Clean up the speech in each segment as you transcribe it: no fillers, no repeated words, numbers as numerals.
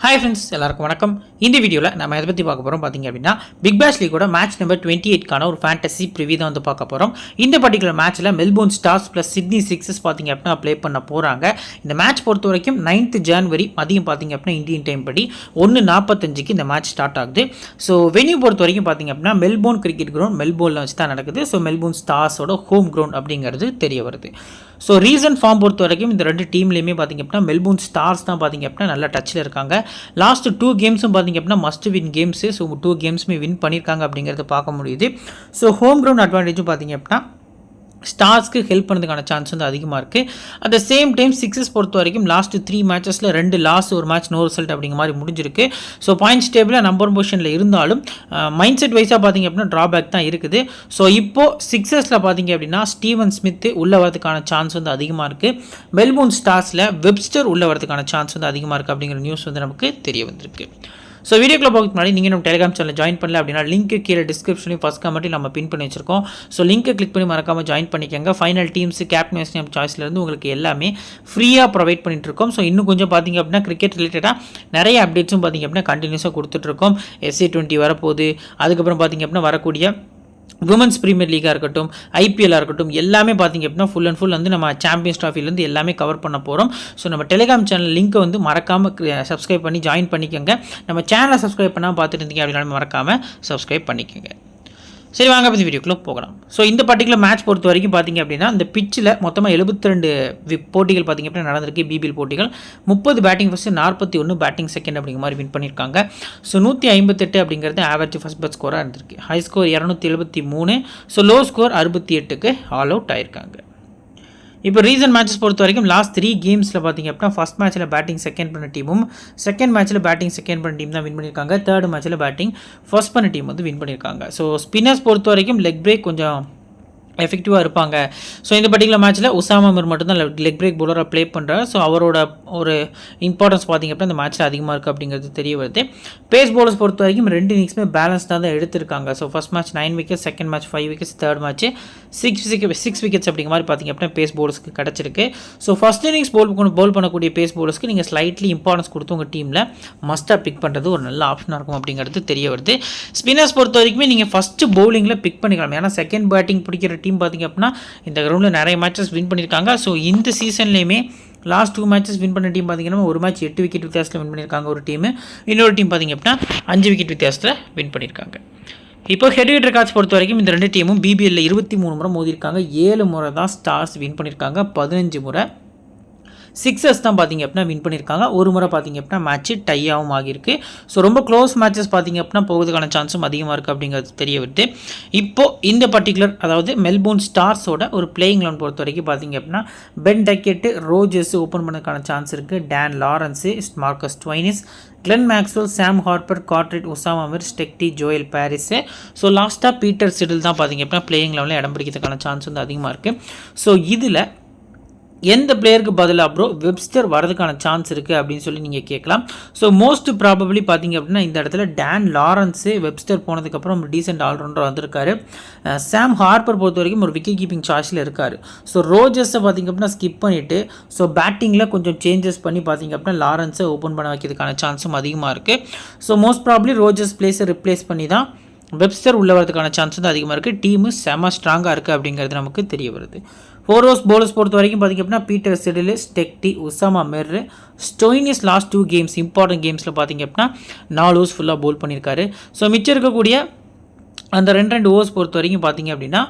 Hi friends, எல்லாருக்கும் வணக்கம். இந்த வீடியோவில் நம்ம எதை பற்றி பார்க்க போகிறோம் பார்த்தீங்க அப்படின்னா, பிக் பேஷ் லீகோட மேட்ச் நம்பர் 28க்கான ஒரு ஃபேண்டசி ப்ரிவியூ தான் வந்து பார்க்க போகிறோம். இந்த பர்டிகுலர் மேட்ச்சில் Melbourne stars plus Sydney sixes பார்த்தீங்க அப்படின்னா ப்ளே பண்ண போகிறாங்க. இந்த மேட்ச் பொறுத்த வரைக்கும் 9th ஜனவரி மதியம் பார்த்தீங்க அப்படின்னா இந்தியன் டைம் படி 1:45க்கு இந்த மேட்ச் ஸ்டார்ட் ஆகுது. ஸோ வென்யூ பொறுத்த வரைக்கும் பார்த்தீங்க அப்படின்னா மெல்போர்ன் கிரிக்கெட் கிரவுண்ட் மெல்போர்னில் வச்சு தான் நடக்குது. ஸோ மெல்போர்ன் ஸ்டார்ஸோட ஹோம் கிரவுண்ட் அப்படிங்கிறது தெரிய வருது. ஸோ ரீசன்ட் ஃபார்ம் பொறுத்த வரைக்கும் இந்த ரெண்டு டீம்லேயுமே பார்த்திங்க அப்படின்னா மெல்போர்ன் ஸ்டார்ஸ் தான் பார்த்திங்க அப்படின்னா நல்ல டச்சில் இருக்காங்க. லாஸ்ட் 2 கேம்ஸும் பார்த்திங்க அப்படின்னா மஸ்ட் வின் கேம்ஸு. ஸோ 2 கேம்ஸுமே வின் பண்ணியிருக்காங்க அப்படிங்கிறத பார்க்க முடியுது. ஸோ ஹோம் கிரவுண்ட் அட்வான்டேஜும் பார்த்திங்க அப்படின்னா ஸ்டார்ஸ்க்கு ஹெல்ப் பண்ணுறதுக்கான சான்ஸ் வந்து அதிகமாக இருக்குது. At the same time sixes பொறுத்த வரைக்கும் லாஸ்ட் 3 மேட்சஸில் 2 லாஸ், ஒரு மேட்ச் நோ ரிசல்ட் அப்படிங்கிற மாதிரி முடிஞ்சிருக்கு. ஸோ பாயிண்ட்ஸ் டேபிளில் நம்பர் பொசிஷனில் இருந்தாலும் மைண்ட் செட் வைஸாக பார்த்திங்க அப்படின்னா ட்ராபேக் தான் இருக்குது. ஸோ இப்போது சிக்ஸஸில் பார்த்திங்க அப்படின்னா ஸ்டீவன் ஸ்மித் உள்ளே வரதுக்கான சான்ஸ் வந்து அதிகமாக இருக்குது. மெல்போர்ன் ஸ்டார்ஸில் வெப்ஸ்டர் உள்ளே வரதுக்கான சான்ஸ் வந்து அதிகமாக இருக்குது அப்படிங்கிற நியூஸ் வந்து நமக்கு தெரிய வந்திருக்கு. ஸோ வீடியோக்குள்ள போகிறதுக்கு முன்னாடி நீங்கள் நம்ம டெலிகிராம் சேனல் ஜாயின் பண்ணல அப்படின்னா லிங்க் கீழே டிஸ்கிரிப்ஷனையும் ஃபஸ்ட் கமெண்ட்டையும் நம்ம பின் பண்ணி வச்சிருக்கோம். ஸோ லிங்க்கை கிளிக் பண்ணி மறக்காமல் ஜாயின் பண்ணிக்கோங்க. Final teams captain vice name சாய்ஸ்லேருந்து உங்களுக்கு எல்லாமே ஃப்ரீயாக ப்ரொவைட் பண்ணிட்டுருக்கோம். ஸோ இன்னும் கொஞ்சம் பார்த்திங்க அப்படின்னா கிரிக்கெட் ரிலேட்டடாக நிறைய அப்டேட்ஸும் பார்த்திங்க அப்படின்னா கண்டினியூஸாக கொடுத்துட்ருக்கோம். SA20 வரப்போகுது. அதுக்கப்புறம் பார்த்திங்க அப்படின்னா வரக்கூடிய விமன்ஸ் பிரீமியர் லீகாக இருக்கட்டும், ஐபிஎல்லாக இருக்கட்டும், எல்லாமே பார்த்திங்க அப்படின்னா ஃபுல் அண்ட் ஃபுல் வந்து நம்ம சாம்பியன்ஸ் ட்ராஃபிலேருந்து எல்லாமே கவர் பண்ண போகிறோம். ஸோ நம்ம டெலிகிராம் சேனல் லிங்க்கை வந்து மறக்காமல் சப்ஸ்கிரைப் பண்ணி ஜாயின் பண்ணிக்கோங்க. நம்ம சேனலை சப்ஸ்கிரைப் பண்ணால் பார்த்துட்டு இருந்தீங்க அப்படின்னா மறக்காமல் சப்ஸ்கிரைப் பண்ணிக்கோங்க. சரி, வாங்க பற்றி வீடியோக்குள்ளே போகலாம். ஸோ இந்த பர்டிகுலர் மேட்ச் பொறுத்த வரைக்கும் பார்த்திங்க அப்படின்னா இந்த பிச்சில் மொத்தமாக 72 போட்டிகள் பார்த்திங்க அப்படின்னா நடந்திருக்கு. பிபிஎல் போட்டிகள் 30 பேட்டிங் ஃபஸ்ட்டு, 41 பேட்டிங் செகண்ட் அப்படிங்கிற மாதிரி வின் பண்ணியிருக்காங்க. ஸோ 158 அப்படிங்கிறது ஆவரேஜ் ஃபஸ்ட் பேட் ஸ்கோராக இருந்திருக்கு. High score 273. So low score 68க்கு ஆல் அவுட் ஆயிருக்காங்க. இப்போ ரீசன்ட் மேட்சஸ் பொறுத்த வரைக்கும் லாஸ்ட் 3 கேம்ஸில் பார்த்திங்க அப்படின்னா ஃபஸ்ட் மேட்ச்சில் பேட்டிங் செகண்ட் பண்ண டீமும், செகண்ட் மேட்ச்சில் பேட்டிங் செகண்ட் பண்ண டீம் தான் வின் பண்ணியிருக்காங்க. தேர்ட் மேட்ச்சில் பேட்டிங் ஃபர்ஸ்ட் பண்ண டீம் வந்து வின் பண்ணியிருக்காங்க. ஸோ ஸ்பின்னர்ஸ் பொறுத்த வரைக்கும் லெக் பிரேக் கொஞ்சம் எஃபெக்டிவாக இருப்பாங்க. ஸோ இந்த பர்டிகுலர் மேட்ச்சில் உசாமா மிர் மட்டும்தான் லெக் பிரேக் பவுலராக ப்ளே பண்ணுறாரு. ஸோ அவரோட ஒரு இம்பார்ட்டன்ஸ் பார்த்திங்க அப்படின்னா இந்த மேட்ச்சில் அதிகமாக இருக்குது அப்படிங்கிறது தெரிய வருது. பேஸ் பவுலர்ஸ் பொறுத்த வரைக்கும் 2 இன்னிங்ஸுமே பேலன்ஸ்டாக தான் எடுத்திருக்காங்க. So first match 9 wickets, second match 5 wickets, third match 6 wickets அப்படிங்கிற மாதிரி பார்த்திங்க அப்படின்னா பேஸ் பவுலர்ஸ்க்கு கிடச்சிருக்கு. ஸோ ஃபஸ்ட் இன்னிங்ஸ் பவுல் பண்ணக்கூடிய பேஸ் பவுலர்ஸ்க்கு நீங்கள் ஸ்லைட்லி இம்பார்ட்டன்ஸ் கொடுத்து உங்கள் டீமில் மஸ்ட்டாக பிக் பண்ணுறது ஒரு நல்ல ஆப்ஷனாக இருக்கும் அப்படிங்கிறது தெரிய வருது. ஸ்பின்னர்ஸ் பொறுத்த வரைக்குமே நீங்கள் ஃபஸ்ட்டு பவுலிங்கில் பிக் பண்ணிக்கலாம். ஏன்னா செகண்ட் பேட்டிங் பிடிக்கிற டீம் பார்த்திங்க அப்படின்னா இந்த கிரவுண்டில் நிறைய மேட்சஸ் வின் பண்ணியிருக்காங்க. ஸோ இந்த சீசன்லேயுமே லாஸ்ட் 2 மேட்சஸ் வின் பண்ண டீம் பார்த்திங்கன்னா ஒரு மேட்ச் 8 விக்கெட் வித்தியாசத்தில் வின் பண்ணியிருக்காங்க ஒரு டீமு. இன்னொரு டீம் பார்த்திங்க அப்படின்னா 5 விக்கெட் வித்தியாசத்தில் வின் பண்ணியிருக்காங்க. இப்போ ஹெட்விட் ரெக்கார்ட்ஸ் பொறுத்த வரைக்கும் இந்த 2 டீமும் பிபிஎல்ல 23 முறை மோதிருக்காங்க. 7 முறை தான் ஸ்டார்ஸ் வின் பண்ணியிருக்காங்க. 15 முறை சிக்ஸஸ் தான் பார்த்திங்க அப்படின்னா வின் பண்ணியிருக்காங்க. ஒரு முறை பார்த்திங்க அப்படின்னா மேட்ச்சு டையாகவும் ஆகியிருக்கு. ஸோ ரொம்ப க்ளோஸ் மேட்சஸ் பார்த்திங்க அப்படின்னா போகிறதுக்கான சான்ஸும் அதிகமாக இருக்குது அப்படிங்கிறது தெரிய வருது. இப்போது இந்த பர்டிகுலர் அதாவது மெல்போர்ன் ஸ்டார்ஸோட ஒரு பிளேயிங் லெவன் பொறுத்த வரைக்கும் பார்த்திங்க அப்படின்னா பென் டக்கெட்டு, ரோஜர்ஸ் ஓப்பன் பண்ணதுக்கான சான்ஸ் இருக்குது. Dan Lawrence, Marcus Stoinis, Glenn Maxwell, Sam Harper, Cartwright, Usama Mir, Steketee, Joel Paris. So லாஸ்ட்டாக பீட்டர் சிடில் தான் பார்த்திங்க அப்படின்னா பிளேயிங் லெவலில் இடம் பிடிக்கிறதுக்கான சான்ஸ் வந்து அதிகமாக இருக்குது. ஸோ இதில் எந்த பிளேயருக்கு பதிலாக ப்ரோ வெப்ஸ்டர் வரதுக்கான சான்ஸ் இருக்குது அப்படின்னு சொல்லி நீங்கள் கேட்கலாம். ஸோ மோஸ்ட் ப்ராபபிளி பார்த்திங்க அப்படின்னா இந்த இடத்துல டான் லாரன்ஸு வெப்ஸ்டர் போனதுக்கப்புறம் டீசென்ட் ஆல்ரவுண்டர் வந்திருக்காரு. சாம் ஹார்ப்பர் பொறுத்த வரைக்கும் ஒரு விக்கெட் கீப்பிங் சார்ஜில் இருக்கார். ஸோ ரோஜர்ஸை பார்த்திங்க அப்படின்னா ஸ்கிப் பண்ணிவிட்டு ஸோ பேட்டிங்கில் கொஞ்சம் சேஞ்சஸ் பண்ணி பார்த்திங்க அப்படின்னா லாரன்ஸை ஓப்பன் பண்ண வைக்கிறதுக்கான சான்ஸும் அதிகமாக இருக்குது. ஸோ மோஸ்ட் ப்ராபபிளி ரோஜர்ஸ் பிளேஸை ரிப்ளேஸ் பண்ணி தான் வெப்ஸ்டர் உள்ள வரதுக்கான சான்ஸ் வந்து அதிகமாக இருக்குது. டீமு செம ஸ்ட்ராங்காக இருக்குது அப்படிங்கிறது நமக்கு தெரிய வருது. ஃபோர்ஸ் பவுலர்ஸ் பொறுத்த வரைக்கும் பார்த்திங்க அப்படின்னா Peter Siddle, Steketee, Usama Mir, Stoinis last 2 games important கேம்ஸில் பார்த்திங்க அப்படின்னா 4 ஓவர்ஸ் ஃபுல்லாக பவுல் பண்ணியிருக்காரு. ஸோ மிச்சம் இருக்கக்கூடிய அந்த 2 ஓவர்ஸ் பொறுத்த வரைக்கும் பார்த்திங்க அப்படின்னா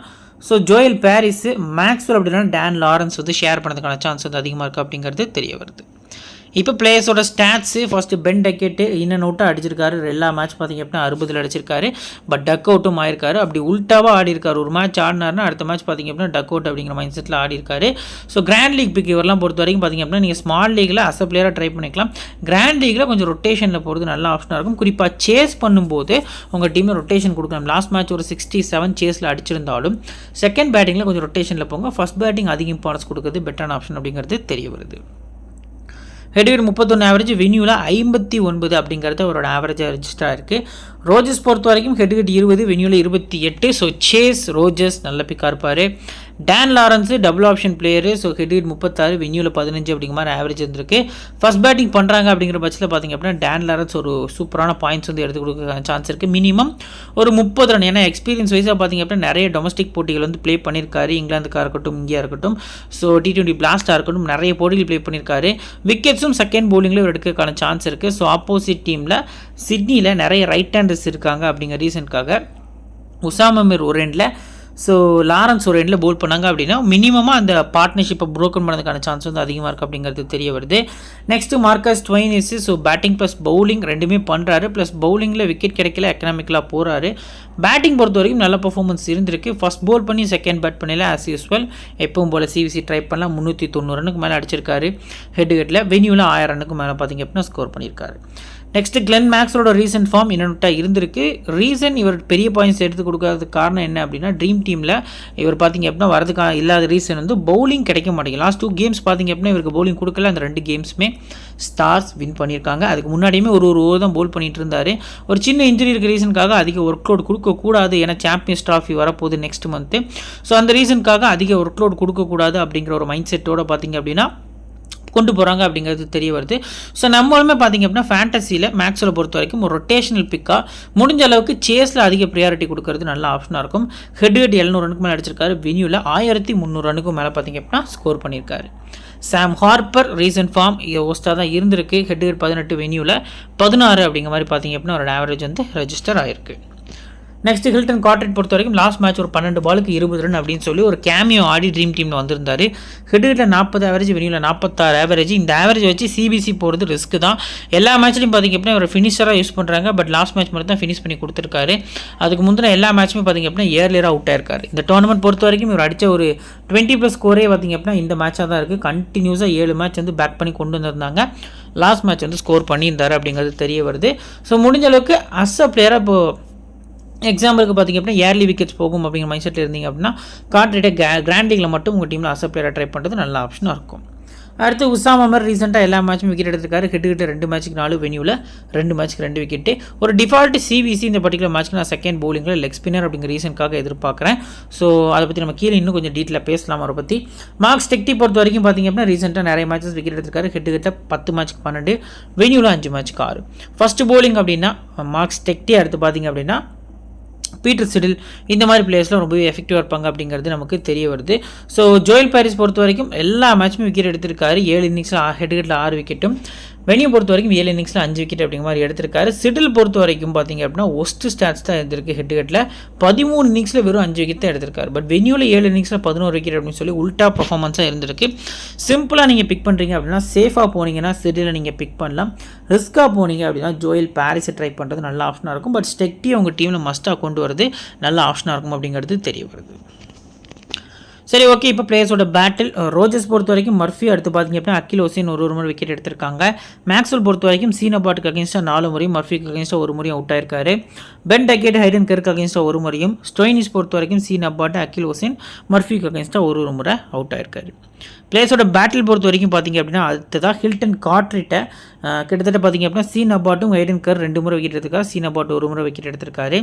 ஸோ ஜோயல் பாரிஸு, மேக்ஸ்வெல் அப்படின்னா டான் லாரன்ஸ் வந்து ஷேர் பண்ணதுக்கான சான்ஸ் வந்து அதிகமாக இருக்குது அப்படிங்கிறது தெரிய வருது. இப்போ பிளேயர்ஸோட ஸ்டாட்ஸு ஃபஸ்ட்டு பென் டக்கெட்டு இன்னும் அவுட்டாக அடிச்சிருக்காரு. எல்லா மேட்ச் பார்த்திங்க அப்படின்னா 60 அடிச்சிருக்காரு. பட் டக் அவுட்டும் ஆயிருக்காரு. அப்படி உல்ட்டாவாக ஆடி இருக்காரு. ஒரு மேட்ச் ஆடினார்னா அடுத்த மேட்ச் பார்த்திங்க அப்படின்னா டக் அவுட் அப்படிங்கிற மைண்ட் செட்டில் ஆடி இருக்காரு. ஸோ கிராண்ட் லீக் பிக் இவரெல்லாம் பொறுத்த வரைக்கும் பார்த்திங்க அப்படின்னா நீங்கள் ஸ்மால் லீகில் அஸ் அ பிளேயராக ட்ரை பண்ணிக்கலாம். கிராண்ட் லீகில் கொஞ்சம் ரொட்டேஷனில் போகிறது நல்ல ஆப்ஷனாக இருக்கும். குறிப்பாக சேஸ் பண்ணும்போது உங்கள் டீமில் ரொட்டேஷன் கொடுக்கலாம். லாஸ்ட் மேட்ச் ஒரு 67 சேஸில் அடிச்சிருந்தாலும் செகண்ட் பேட்டிங்கில் கொஞ்சம் ரொட்டேஷனில் போங்க. ஃபஸ்ட் பேட்டிங் அதிக இம்பார்ட்டன்ஸ் கொடுக்குறது பெட்டரான ஆப்ஷன் அப்படிங்கிறது தெரிய வருது. ஹெட்விட் 31 ஆவரேஜ், வென்யூவில் 59 அப்படிங்கிறது அவரோட ஆவரேஜாக ரெஜிஸ்டராக இருக்குது. ரோஜர்ஸ் பொறுத்த வரைக்கும் ஹெட்விட் 20, வென்யூவில் 28. ஸோ சேஸ் ரோஜர்ஸ் நல்ல பிக்காக இருப்பார். Dan Lawrence double option player. So head 36, வென்யூவில் 15 அப்படிங்கிற மாதிரி ஆவரேஜ் இருந்திருக்கு. ஃபர்ஸ்ட் பேட்டிங் பண்ணுறாங்க அப்படிங்கிற பட்சத்தில் பார்த்திங்க அப்படின்னா டேன் லாரன்ஸ் ஒரு சூப்பரான பாயிண்ட்ஸ் வந்து எடுத்து கொடுக்க சான்ஸ் இருக்குது. மினிமம் ஒரு 30 ரன். ஏன்னா எக்ஸ்பீரியன்ஸ் வைஸாக பார்த்திங்க அப்படின்னா நிறைய டொமஸ்டிக் போட்டிகள் வந்து ப்ளே பண்ணியிருக்காரு. இங்கிலாந்துக்காக இருக்கட்டும், இந்தியா இருக்கட்டும், ஸோ T20 பிளாஸ்டாக இருக்கட்டும், நிறைய போட்டிகள் ப்ளே பண்ணியிருக்காரு. விக்கெட்ஸும் செகண்ட் பவுலிங்கில் எடுக்கிறதுக்கான சான்ஸ் இருக்குது. ஸோ ஆப்போசிட் டீமில் சிட்னியில் நிறைய ரைட் ஹேண்டர்ஸ் இருக்காங்க அப்படிங்கிற ரீசனுக்காக உசாமா மிர் ஒரு எண்டில், ஸோ லாரன்ஸ் ஒரு எண்டில் போல் பண்ணாங்க அப்படின்னா மினிமமாக அந்த பார்ட்னர்ஷிப்பை ப்ரோக்கன் பண்ணதுக்கான சான்ஸ் வந்து அதிகமாக இருக்குது அப்படிங்கிறது தெரிய வருது. Next Marcus Stoinis, so batting plus bowling ரெண்டுமே பண்ணுறாரு. ப்ளஸ் பவுலிங்கில் விக்கெட் கிடைக்கல, எக்கனாமிக்கலாக போகிறாரு. பேட்டிங் பொறுத்த வரைக்கும் நல்ல பர்ஃபார்மன்ஸ் இருந்திருக்கு. ஃபர்ஸ்ட் போல் பண்ணி செகண்ட் பேட் பண்ணல ஆஸ் யூஸ்வல் எப்பவும் போல் சிவிசி ட்ரை பண்ணலாம். 390 ரனுக்கு மேலே அடிச்சிருக்காரு. ஹெட்டில் வென்யூவில் 1000 ரனுக்கு மேலே பார்த்திங்க அப்படின்னா ஸ்கோர் பண்ணியிருக்காரு. நெக்ஸ்ட் கிளென் மேக்ஸ்வெலோட ரீசன்ட் ஃபார்ம் என்னென்ன இருந்திருக்கு. ரீசன் இவர் பெரிய பாயிண்ட்ஸ் எடுத்து கொடுக்காததுக்கு காரணம் என்ன அப்படின்னா ட்ரீம் டீமில் இவர் பார்த்திங்க அப்படின்னா வரதுக்கான இல்லாத ரீசன் வந்து பவுலிங் கிடைக்க மாட்டேங்குது. லாஸ்ட் 2 கேம்ஸ் பார்த்திங்க அப்படின்னா இவருக்கு பவுலிங் கொடுக்கல. அந்த 2 கேம்ஸுமே ஸ்டார்ஸ் வின் பண்ணியிருக்காங்க. அதுக்கு முன்னாடியுமே ஒரு ஓவர் தான் பவுல் பண்ணிட்டு இருந்தார். ஒரு சின்ன இன்ஜுரி இருக்க ரீசனுக்காக அதிக ஒர்க் லோட் கொடுக்கக்கூடாது. ஏன்னா சாம்பியன்ஸ் ட்ராஃபி வரப்போகுது நெக்ஸ்ட் மந்த்து. ஸோ அந்த ரீசனுக்காக அதிக ஒர்க் லோட் கொடுக்கக்கூடாது அப்படிங்கிற ஒரு மைண்ட் செட்டோடு பார்த்திங்க அப்படின்னா கொண்டு போகிறாங்க அப்படிங்கிறது தெரிய வருது. ஸோ நம்மளுமே பார்த்திங்க அப்படின்னா ஃபேண்டசியில் மேக்ஸில் பொறுத்த வரைக்கும் ஒரு ரொட்டேஷனல் பிக்காக முடிஞ்ச அளவுக்கு சேஸில் அதிக ப்ரியாரிட்டி கொடுக்கறது நல்ல ஆப்ஷனாக இருக்கும். ஹெட் 700 ரனுக்கு மேலே அடிச்சிருக்காரு. வென்யூவில் 1300 ரனுக்கு மேலே பார்த்திங்க அப்படின்னா ஸ்கோர் பண்ணியிருக்காரு. சாம் ஹார்ப்பர் ரீசன்ட் ஃபார்ம் ஓஸ்ட்டாக தான் இருந்திருக்கு. ஹெட் 18, வென்யூவில் 16 அப்படிங்கிற மாதிரி பார்த்திங்க அப்படின்னா ஒரு ஆவரேஜ் வந்து ரெஜிஸ்டர் ஆகிருக்கு. நெக்ஸ்ட் ஹில்டன் கார்ட்ரெட் பொறுத்த வரைக்கும் லாஸ்ட் மேட்ச் ஒரு 12 பாலுக்கு 20 ரன் அப்படின்னு சொல்லி ஒரு கேமியோ ஆடி ட்ரீம் டீமில் வந்திருந்தார். ஹெட்டில் 40 ஆவரேஜ், வென்யூவில் 46 ஆவரேஜ். இந்த ஆவரேஜ் வச்சு சிபிசி போகிறது ரிஸ்க் தான். எல்லா மேட்ச்லையும் பார்த்திங்க அப்படின்னா ஒரு ஃபினிஷராக யூஸ் பண்ணுறாங்க. பட் லாஸ்ட் மேட்ச் மட்டும் தான் ஃபினிஷ் பண்ணி கொடுத்துருக்காரு. அதுக்கு முந்தின எல்லா மேட்சுமே பார்த்திங்க அப்படின்னா ஏர்லியராக அவுட் ஆயிருக்காரு. இந்த டோர்னமெண்ட் பொறுத்த வரைக்கும் இவர் அடித்த ஒரு 20+ ஸ்கோரே பார்த்திங்க அப்படின்னா இந்த மேட்சாக தான் இருக்குது. கண்டினியூஸாக 7 மேட்ச் வந்து பேக் பண்ணி கொண்டு வந்திருந்தாங்க. லாஸ்ட் மேட்ச் வந்து ஸ்கோர் பண்ணியிருந்தார் அப்படிங்கிறது தெரிய வருது. ஸோ முடிஞ்ச அளவுக்கு அஸ் அ பிளேயராக இப்போது எக்ஸாம்பிளுக்கு பார்த்திங்க அப்படின்னா ஏர்லி விக்கெட்ஸ் போகும் அப்படிங்கிற மைண்ட் செட்டில் இருந்தீங்க அப்படின்னா கார்ட்ரேட்டை கிராண்ட் லீக்ல மட்டும் உங்கள் டீமில் அஸ் அ பிளேயராக ட்ரை பண்ணுறது நல்ல ஆப்ஷனாக இருக்கும். அடுத்து உசாமா மிர் ரீசெண்டாக எல்லா மேட்சும் விக்கெட் எடுத்திருக்காரு. ஹெட் 2 மேட்ச்சுக்கு 4, வென்யூவில் 2 மேட்ச்சுக்கு 2 விக்கெட்டு. ஒரு டிஃபால்ட் சிவிசி இந்த பர்டிகுலர் மேட்ச்க்கு நான் செகண்ட் பவுலிங்கில் லெக் ஸ்பின்னர் அப்படிங்கிற ரீசனுக்காக எதிர்பார்க்குறேன். ஸோ அதை பற்றி நம்ம கீழே இன்னும் கொஞ்சம் டீட்டெயிலாக பேசலாம். அவரை பற்றி மார்க்ஸ் டெக்டி பொறுத்த வரைக்கும் பார்த்திங்க அப்படின்னா ரீசெண்டாக நிறைய மேட்சஸ் விக்கெட் எடுத்திருக்காரு. ஹெட் 10 மேட்ச்சுக்கு 12, வென்யூவில் 5 மேட்ச்சுக்கு 6. ஃபர்ஸ்ட் பவுலிங் அப்படின்னா மார்க்ஸ் டெக்டி, அடுத்து பார்த்திங்க அப்படின்னா பீட்டர் சிடில், இந்த மாதிரி பிளேயர்ஸ்லாம் ரொம்பவே எஃபெக்டிவாக இருப்பாங்க அப்படிங்கிறது நமக்கு தெரிய வருது. ஸோ ஜோயல் பாரிஸ் பொறுத்த வரைக்கும் எல்லா மேட்சுமே விக்கெட் எடுத்திருக்காரு. 7 இன்னிங்ஸில் ஹெட் 6 விக்கெட்டும், வென்யூ பொறுத்த வரைக்கும் 7 இன்னிங்ஸில் 5 விக்கெட் அப்படிங்கிற மாதிரி எடுத்திருக்காரு. சிடில் பொறுத்த வரைக்கும் பார்த்திங்க அப்படின்னா ஒஸ்ட் ஸ்டாட்ஸ் தான் இருந்திருக்கு. ஹெட் 13 இன்னிங்ஸில் வெறும் 5 விக்கெட் தான் எடுத்திருக்காரு. பட் வென்யூவில் 7 இன்னிங்ஸில் 11 விக்கெட் அப்படின்னு சொல்லி உல்டா பர்ஃபார்மன்ஸாக இருந்திருக்கு. சிம்பிளாக நீங்கள் பிக் பண்ணுறீங்க அப்படின்னா சேஃபாக போனீங்கன்னா சிடிலை நீங்கள் பிக் பண்ணலாம். ரிஸ்க்காக போனீங்க அப்படின்னா ஜோயல் பாரிஸை ட்ரை பண்ணுறது நல்ல ஆப்ஷனாக இருக்கும். பட் ஸ்டெக்டி உங்கள் டீமில் மஸ்ட்டாக கொண்டு வரது நல்ல ஆப்ஷனாக இருக்கும் அப்படிங்கிறது தெரிய வருது. சரி, ஓகே. இப்போ பிளேயர்ஸோட பேட்டில் ரோஜர்ஸ் பொறுத்த வரைக்கும் மர்ஃபி, அடுத்து பார்த்திங்க அப்படின்னா அகில் ஹுசைன் ஒரு முறை விக்கெட் எடுத்திருக்காங்க. மேக்ஸ்வெல் பொறுத்த வரைக்கும் சீனபாட்டுக்கு அகேன்ஸ்டாக 4 முறையும், மர்ஃபிக்கு அகேன்ஸ்டாக 1 முறையும் அவுட் ஆயிருக்காரு. பென் டக்கெட், ஹைடன் கருக்கு அகேன்ஸ்டாக 1 முறையும், ஸ்டோயினிஸ் பொறுத்த வரைக்கும் சீனபாட்டு, அகில் ஹுசைன், மர்ஃபிக்கு அகேன்ஸ்டாக 1 முறை அவுட் ஆயிருக்காரு. பிளேயர்ஸோட பேட்டில் பொறுத்த வரைக்கும் பார்த்திங்க அப்படின்னா அடுத்ததாக ஹில்டன் கார்ட்ரெட்டை கிட்டத்தட்ட பார்த்திங்க அப்படின்னா சீனபாட்டும் ஹைடன் கர் 2 முறை விக்கெட் எடுத்திருக்காரு. சீனபாட் 1 முறை விக்கெட் எடுத்திருக்காரு.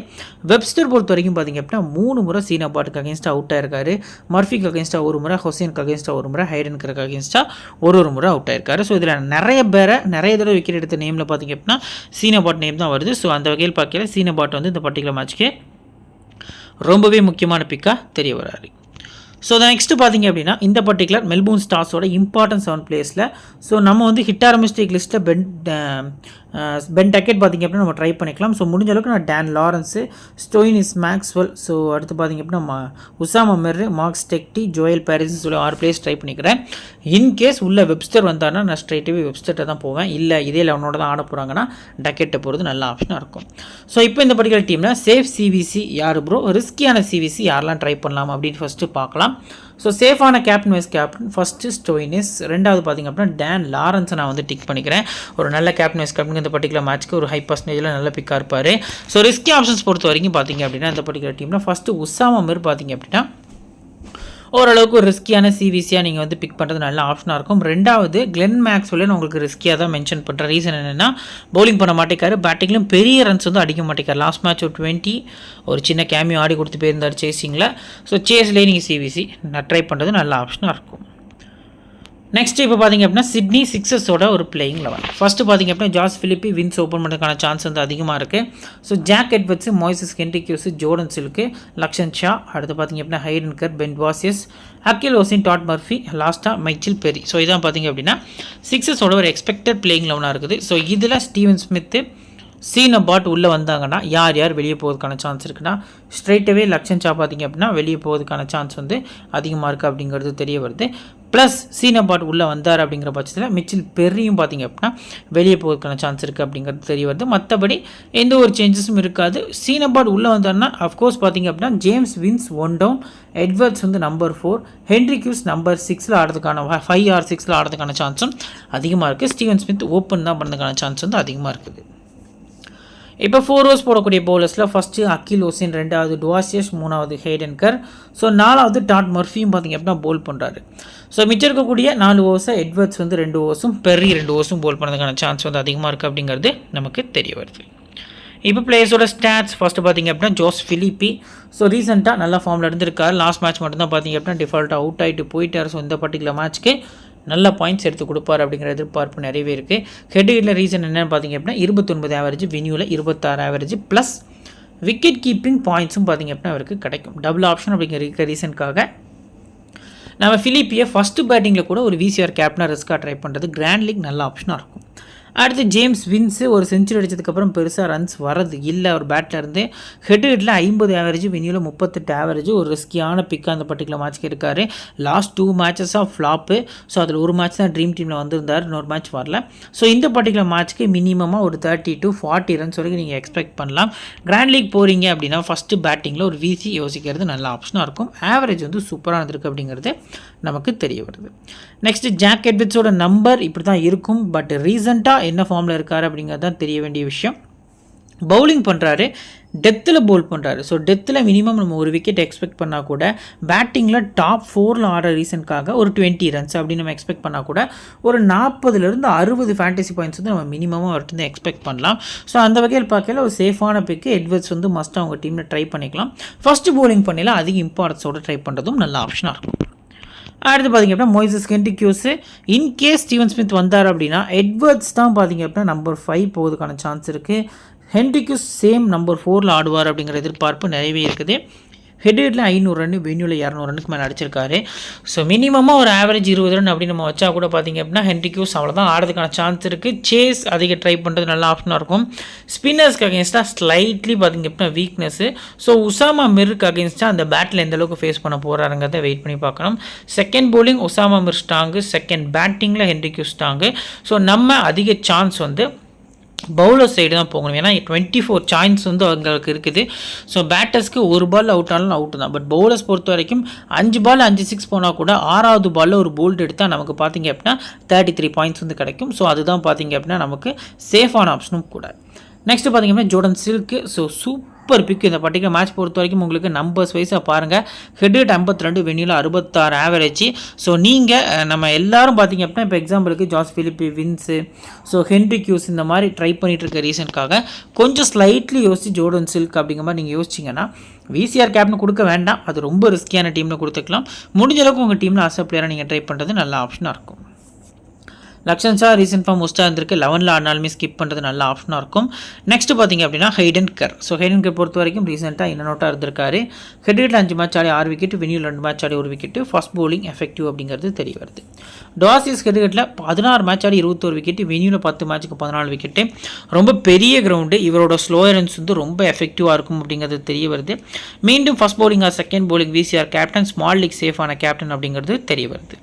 வெப்ஸ்டர் பொறுத்த வரைக்கும் பார்த்திங்க அப்படின்னா 3 முறை சீனபாட்டுக்கு அகேன்ஸ்டாக அவுட் ஆயிருக்காரு. மர்ஃபிக்கு அகேன்ஸ்டாக 1 முறை, ஹுசைனுக்கு அகேன்ஸ்டாக 1 முறை, ஹைடன் கருக்கு அகேன்ஸ்டாக ஒரு முறை அவுட் ஆயிருக்காரு. ஸோ இதில் நிறைய தடவை விக்கெட் எடுத்த நேமில் பார்த்திங்க அப்படின்னா சீனபாட் நேம் தான் வருது. ஸோ அந்த வகையில் பார்க்கல சீனபாட் வந்து இந்த பர்டிகுலர் மேட்ச்க்கு ரொம்பவே முக்கியமான பிக்காக தெரிய வராரு. ஸோ நெக்ஸ்ட்டு பார்த்திங்க அப்படின்னா இந்த பர்டிகுலர் மெல்போர்ன் ஸ்டார்ஸோட இம்பார்ட்டன்ட் 7 பிளேயர்ஸில் ஸோ நம்ம வந்து ஹிட் ஆர் மிஸ்டேக் லிஸ்ட்டில் பென் டக்கெட் பார்த்திங்க அப்படின்னா நம்ம ட்ரை பண்ணிக்கலாம். ஸோ முடிஞ்ச அளவுக்கு நான் Dan Lawrence, Stoinis, Maxwell, so அடுத்து பார்த்திங்க அப்படின்னா Usama Mir, Marks Steketee, Joel பாரிஸ்ன்னு சொல்லி 6 பிளேயர்ஸ் ட்ரை பண்ணிக்கிறேன். இன்கேஸ் உள்ள வெப்ஸ்டர் வந்தார்னா நான் ஸ்ட்ரைட்டாகவே வெப்ஸ்டர்ட்டை தான் போவேன். இல்லை இதே 11ஓட தான் ஆட போகிறாங்கன்னா டக்கெட்டை போகிறது நல்ல ஆப்ஷனாக இருக்கும். ஸோ இப்போ இந்த பர்டிகுலர் டீமில் சேஃப் சிவிசி யார் ப்ரோ, ரிஸ்கியான சிவிசி யாரெல்லாம் ட்ரை பண்ணலாம் அப்படின்னு ஃபஸ்ட்டு பார்க்கலாம். ஸோ சேஃபான captain vice captain first Stoinis, ரெண்டாவது பார்த்திங்க அப்படின்னா டேன் லாரன்ஸை நான் வந்து டிக் பண்ணிக்கிறேன். ஒரு நல்ல கேப்டன் வைஸ் கேப்டன் இந்த பர்டிகுலர் மேட்ச்க்கு ஒரு ஹை பர்சன்டேஜில் நல்ல பிக்காக இருப்பார். ஸோ ரிஸ்கி ஆப்ஷன்ஸ் பொறுத்த வரைக்கும் பார்த்திங்க அப்படின்னா இந்த பர்டிகுலர் டீமில் ஃபஸ்ட்டு உசாமா மிர் பார்த்திங்க அப்படின்னா ஓரளவுக்கு ஒரு ரிஸ்கியான சிவிசியாக நீங்கள் வந்து பிக் பண்ணுறது நல்ல ஆப்ஷனாக இருக்கும். ரெண்டாவது கிளென் மேக்ஸ்வெல் நான் உங்களுக்கு ரிஸ்கியாக தான் மென்ஷன் பண்ணுறேன். ரீசன் என்னென்னா பவுலிங் பண்ண மாட்டேக்காரு, பேட்டிங்லையும் பெரிய ரன்ஸ் வந்து அடிக்க மாட்டேக்காரு. லாஸ்ட் மேட்ச் ஒரு 20 ஒரு சின்ன கேமியோ ஆடி கொடுத்து போயிருந்தார் சேசிங்கில். ஸோ சேஸ்லேயே நீங்கள் சிவிசி நான் ட்ரை பண்ணுறது நல்ல ஆப்ஷனாக இருக்கும். நெக்ஸ்ட் இப்போ பார்த்தீங்க அப்படின்னா சிட்னி சிக்ஸஸோட ஒரு பிளேயிங் லெவன். ஃபஸ்ட்டு பார்த்தீங்க அப்படின்னா ஜாஸ் பிலிப்பி வின்ஸ் ஓப்பன் பண்ணுறதுக்கான சான்ஸ் வந்து அதிகமாக இருக்குது. So Jack Edwards, Moises Henriques, Jordan Silk, Lachlan Shaw, அடுத்து பார்த்தீங்க அப்படின்னா ஹைடன் கர், பென் வாசியஸ், அக்கில் ஓசின், டாட் மர்ஃபி, லாஸ்ட்டாக மைச்சில் பெரி. ஸோ இதான் பார்த்தீங்க அப்படின்னா சிக்ஸஸோட ஒரு எக்ஸ்பெக்டட் பிளேயிங் லெவனாக இருக்குது. ஸோ இதில் ஸ்டீவன் ஸ்மித்து, சீன் அபாட் உள்ளே வந்தாங்கன்னா யார் யார் வெளியே போகிறதுக்கான சான்ஸ் இருக்குன்னா ஸ்ட்ரைட்டாகவே லக்ஷன் ஷா பார்த்திங்க அப்படின்னா வெளியே போகிறதுக்கான சான்ஸ் வந்து அதிகமாக இருக்குது அப்படிங்கிறது தெரிய வருது. ப்ளஸ் சீன் அபாட் உள்ளே வந்தார் அப்படிங்கிற பட்சத்தில் மிச்சில் பெரியும் பார்த்திங்க அப்படின்னா வெளியே போகிறதுக்கான சான்ஸ் இருக்குது அப்படிங்கிறது தெரிய வருது. மற்றபடி எந்த ஒரு சேஞ்சஸும் இருக்காது. சீன் அபாட் உள்ளே வந்தார்னா அஃப்கோர்ஸ் பார்த்திங்க அப்படின்னா ஜேம்ஸ் வின்ஸ் 1 டவுன், எட்வர்ட்ஸ் வந்து நம்பர் 4, ஹென்ரிக்யூஸ் நம்பர் 6 ஆடுறதுக்கான 5 or 6 ஆடுறதுக்கான சான்ஸும் அதிகமாக இருக்குது. ஸ்டீவன் ஸ்மித் ஓப்பன் தான் பண்ணுறதுக்கான சான்ஸ் வந்து அதிகமாக இருக்குது. இப்போ 4 ஓவர்ஸ் போடக்கூடிய பவுலர்ஸில் ஃபஸ்ட்டு அக்கில் ஓசின், ரெண்டாவது டுவாசியஸ், மூணாவது ஹேடன் கர், ஸோ நாலாவது டாட் மர்ஃபியும் பார்த்திங்க அப்படின்னா போல் பண்ணுறாரு. ஸோ மிச்சம் இருக்கக்கூடிய 4 ஓவர்ஸை எட்வர்ட்ஸ் வந்து 2 ஓவர்ஸும் பெரி 2 ஓவர்ஸும் போல் பண்ணுறதுக்கான சான்ஸ் வந்து அதிகமாக இருக்குது அப்படிங்கிறது நமக்கு தெரிய வருது. இப்போ பிளேயர்ஸோட ஸ்டாட்ஸ் ஃபஸ்ட்டு பார்த்திங்க அப்படின்னா ஜோஸ் பிலிப்பி. ஸோ ரீசெண்டாக நல்ல ஃபார்மில் இருந்திருக்காரு. லாஸ்ட் மேட்ச் மட்டும்தான் பார்த்திங்க அப்படின்னா டிஃபால்ட்டாக அவுட் ஆகிட்டு போயிட்டார். ஸோ இந்த பர்டிகுலர் மேட்ச்க்கு நல்ல பாயிண்ட்ஸ் எடுத்து கொடுப்பார் அப்படிங்கிற எதிர்பார்ப்பு நிறையவே இருக்குது. ஹெட்ஹிட்டில் ரீசன் என்னென்னு பார்த்திங்க அப்படின்னா 29 ஆவரேஜ், வென்யூவில் 26 ஆவரேஜ், ப்ளஸ் விக்கெட் கீப்பிங் பாயிண்ட்ஸும் பார்த்திங்க அப்படின்னா அவருக்கு கிடைக்கும். டபுள் ஆப்ஷன் அப்படிங்கிற ரீசனுக்காக நம்ம பிலிப்பியை ஃபஸ்ட்டு பேட்டிங்கில் கூட ஒரு விசிஆர் கேப்டனாக ரிஸ்க்காக ட்ரை பண்ணுறது கிராண்ட் லீக் நல்ல ஆப்ஷனாக இருக்கும். அடுத்து ஜேம்ஸ் வின்ஸு ஒரு செஞ்சுரி அடித்ததுக்கப்புறம் பெருசாக ரன்ஸ் வரது இல்லை. ஒரு பேட்டில் இருந்து ஹெட்ஹிட்டில் 50 ஆவரேஜ், வென்யூவில் 38 ஆவரேஜ், ஒரு ரிஸ்கியான பிக்காக அந்த பர்டிகுலர் மேட்ச்க்கு இருக்கார். Last 2 matches of flop. So அதில் ஒரு மேட்ச் தான் ட்ரீம் டீமில் வந்திருந்தார், இன்னொரு மேட்ச் வரல. ஸோ இந்த பர்டிகுலர் மேட்ச்க்கு மினிமமாக ஒரு 30 to 40 ரன்ஸ் வரைக்கும் நீங்கள் எக்ஸ்பெக்ட் பண்ணலாம். கிராண்ட் லீக் போகிறீங்க அப்படின்னா ஃபஸ்ட்டு பேட்டிங்கில் ஒரு விசி யோசிக்கிறது நல்ல ஆப்ஷனாக இருக்கும். ஆவரேஜ் வந்து சூப்பராக இருந்திருக்கு அப்படிங்கிறது நமக்கு தெரிய வருது. நெக்ஸ்ட்டு ஜாக் எட்வர்ட்ஸோட நம்பர் இப்படி தான் இருக்கும். பட் ரீசெண்டாக என்ன ஃபார்மில் இருக்கார் அப்படிங்கிறது தான் தெரிய வேண்டிய விஷயம். பவுலிங் பண்ணுறாரு, டெத்தில் பவுல் பண்ணுறாரு. ஸோ டெத்தில் மினிமம் நம்ம ஒரு விக்கெட் எக்ஸ்பெக்ட் பண்ணால் கூட பேட்டிங்கில் டாப் 4 ஆடுற ரீசனுக்காக ஒரு 20 ரன்ஸ் அப்படின்னு நம்ம எக்ஸ்பெக்ட் பண்ணால் கூட ஒரு 40-60 ஃபேண்டசி பாயிண்ட்ஸ் வந்து நம்ம மினிமமாக அவர்கிட்ட எக்ஸ்பெக்ட் பண்ணலாம். ஸோ அந்த வகையில் பார்க்கல ஒரு சேஃபான பிக்கு எட்வர்ட்ஸ் வந்து மஸ்ட் அவங்க டீமில் ட்ரை பண்ணிக்கலாம். ஃபஸ்ட்டு பவுலிங் பண்ணிலாம் அதிக இம்பார்ட்டன்ஸோடு ட்ரை பண்ணுறதும் நல்ல ஆப்ஷனாக இருக்கும். அடுத்து பார்த்திங்க அப்படின்னா மோய்சஸ் ஹென்ரிக்யூஸு, இன்கேஸ் ஸ்டீவன் ஸ்மித் வந்தார் அப்படின்னா எட்வர்ட்ஸ் தான் பார்த்திங்க அப்படின்னா நம்பர் 5 போகிறதுக்கான சான்ஸ் இருக்குது. ஹென்ரிக்யூஸ் சேம் நம்பர் 4 ஆடுவார் அப்படிங்கிற எதிர்பார்ப்பு நிறையவே இருக்குது. ஹெட்ஹிட்டில் 500 ரன், வென்யூவில் 200 ரன்னுக்கு மேலே அடிச்சிருக்காரு. ஸோ மினிமமாக ஒரு ஆவரேஜ் 20 ரன் அப்படின்னு நம்ம வச்சா கூட பார்த்திங்க அப்படின்னா ஹென்ரிக்யூஸ் அவ்வளோதான் ஆடுறதுக்கான சான்ஸ் இருக்குது. சேஸ் அதிக ட்ரை பண்ணுறது நல்ல ஆப்ஷனாக இருக்கும். ஸ்பின்னர்ஸ்க்கு அகேன்ஸ்டாக ஸ்லைட்லி பார்த்திங்க அப்படின்னா வீக்னஸ்ஸு. ஸோ உசாமா மிருக்கு அகேன்ஸ்டாக அந்த பேட்டில் எந்த அளவுக்கு ஃபேஸ் பண்ண போகிறாருங்கிறத வெயிட் பண்ணி பார்க்கணும். Second bowling Usama Mir strong, second பேட்டிங்கில் ஹென்ரிக்யூஸ் ஸ்ட்ராங்கு. ஸோ நம்ம அதிக சான்ஸ் வந்து பவுலர் சைடு தான் போகணும். ஏன்னா 24 சான்ஸ் வந்து அவங்களுக்கு இருக்குது. ஸோ பேட்டர்ஸ்க்கு ஒரு பால் அவுட் ஆனாலும் அவுட்டு தான். பட் பவுலர்ஸ் பொறுத்த வரைக்கும் 5 பால் 5 6 போனால் கூட 6வது பாலில் ஒரு போல்ட் எடுத்தால் நமக்கு பார்த்திங்க அப்படின்னா 33 பாயிண்ட்ஸ் வந்து கிடைக்கும். ஸோ அதுதான் பார்த்திங்க அப்படின்னா நமக்கு சேஃபான ஆப்ஷனும் கூட. நெக்ஸ்ட்டு பார்த்திங்க அப்படின்னா Jordan Silk. So super pick இந்த பர்டிகுலர் மேட்ச் பொறுத்த வரைக்கும் உங்களுக்கு நம்பர்ஸ் வைஸாக பாருங்கள். ஹெட்ஹிட் 52, வென்யூவில் 66 ஆவரேஜ். ஸோ நீங்கள் நம்ம எல்லாரும் பார்த்திங்க அப்படின்னா இப்போ எக்ஸாம்பிளுக்கு ஜாஸ் பிலிப்பி, வின்ஸு, ஸோ ஹென்ரிக்யூஸ் இந்த மாதிரி ட்ரை பண்ணிகிட்டு இருக்க ரீசனுக்காக கொஞ்சம் ஸ்லைட்லி யோசிச்சு ஜோர்டன் சில்க் அப்படிங்கிற மாதிரி நீங்கள் யோசிச்சிங்கன்னா விசிஆர் கேப்னு கொடுக்க வேண்டாம். அது ரொம்ப ரிஸ்கியான டீமில் கொடுத்துக்கலாம். முடிஞ்ச அளவுக்கு உங்கள் டீமில் ஆஸ் அ பிளேயராக நீங்கள் ட்ரை பண்ணுறது நல்ல ஆப்ஷனாக இருக்கும். லக்ஷன் ஷா ரீசெண்ட் ஃபார்ம் மோஸ்ட்டாக இருந்திருக்கு. 11ல் ஆடினாலுமே ஸ்கிப் பண்ணுறது நல்ல ஆப்ஷனாக இருக்கும். நெக்ஸ்ட் பார்த்திங்க அப்படின்னா ஹைடன் கர். ஸோ ஹைடன் கர் பொறுத்த வரைக்கும் ரீசெண்டாக இன்னொட்டாக இருந்திருக்காரு. ஹெட்ஹிட்டில் 5 மேட்ச் ஆடி 6 விக்கெட், வென்யூவில் 2 மேட்ச் ஆடி 1 விக்கெட். ஃபஸ்ட் பவுலிங் எஃபெக்டிவ் அப்படிங்கிறது தெரிய வருது. டுவாசியஸ் ஹெட்ஹிட்டில் 16 மேட்ச் ஆடி 21 விக்கெட், வென்யூவில் 10 மேட்ச்சுக்கு 14 விக்கெட்டு. ரொம்ப பெரிய கிரவுண்டு, இவரோட ஸ்லோயரன்ஸ் வந்து ரொம்ப எஃபெக்டிவாக இருக்கும் அப்படிங்கிறது தெரிய வருது. மீண்டும் first bowling second bowling VC or captain, small league சேஃபான கேப்டன் அப்படிங்கிறது தெரிய வருது.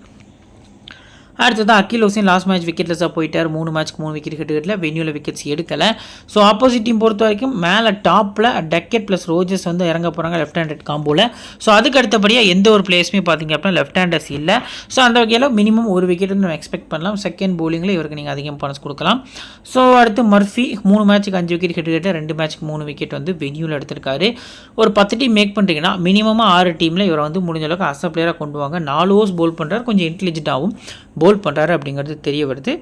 அடுத்தது அகில் ஹுசைன் லாஸ்ட் மேட்ச் விக்கெட்லெஸ்ஸாக போயிட்டார். 3 மேட்ச்க்கு 3 விக்கெட் ஹெட்டுகட்டில் வென்யூவில் விக்கெட்ஸ் எடுக்கலை. ஸோ ஆப்போசிட் டீம் பொறுத்த வரைக்கும் மேலே டாப்பில் டக்கெட் ப்ளஸ் ரோஜர்ஸ் வந்து இறங்க போகிறாங்க லெஃப்ட் ஹேண்டட் காம்போவில். ஸோ அதுக்கு அடுத்தபடியாக எந்த ஒரு பிளேஸுமே பார்த்திங்க அப்படின்னா லெஃப்ட் ஹேண்டர்ஸ் இல்லை. ஸோ அந்த வகையில் மினிமம் ஒரு விக்கெட் வந்து நம்ம எக்ஸ்பெக்ட் பண்ணலாம். செகண்ட் பவுலிங்கில் இவருக்கு நீங்கள் அதிகம் பாயிண்ட்ஸ் கொடுக்கலாம். ஸோ அடுத்து மர்ஃபி 3 மேட்ச்சுக்கு 5 விக்கெட் ஹெட்டுகட்டில் 2 மேட்ச்க்கு 3 விக்கெட் வந்து வென்யூவில் எடுத்திருக்காரு. ஒரு 10 டீம் மேக் பண்ணுறீங்கன்னா மினிமமாக 6 டீமில் இவரை வந்து முடிஞ்ச அளவுக்கு அச பிளேயராக கொண்டு வாங்க. 4 ஓவர்ஸ் போல் பண்ணுறாரு, கொஞ்சம் இன்டெலிஜென்ட்டாகவும் போல் பண்ணுறாரு அப்படிங்கிறது தெரிய வருது.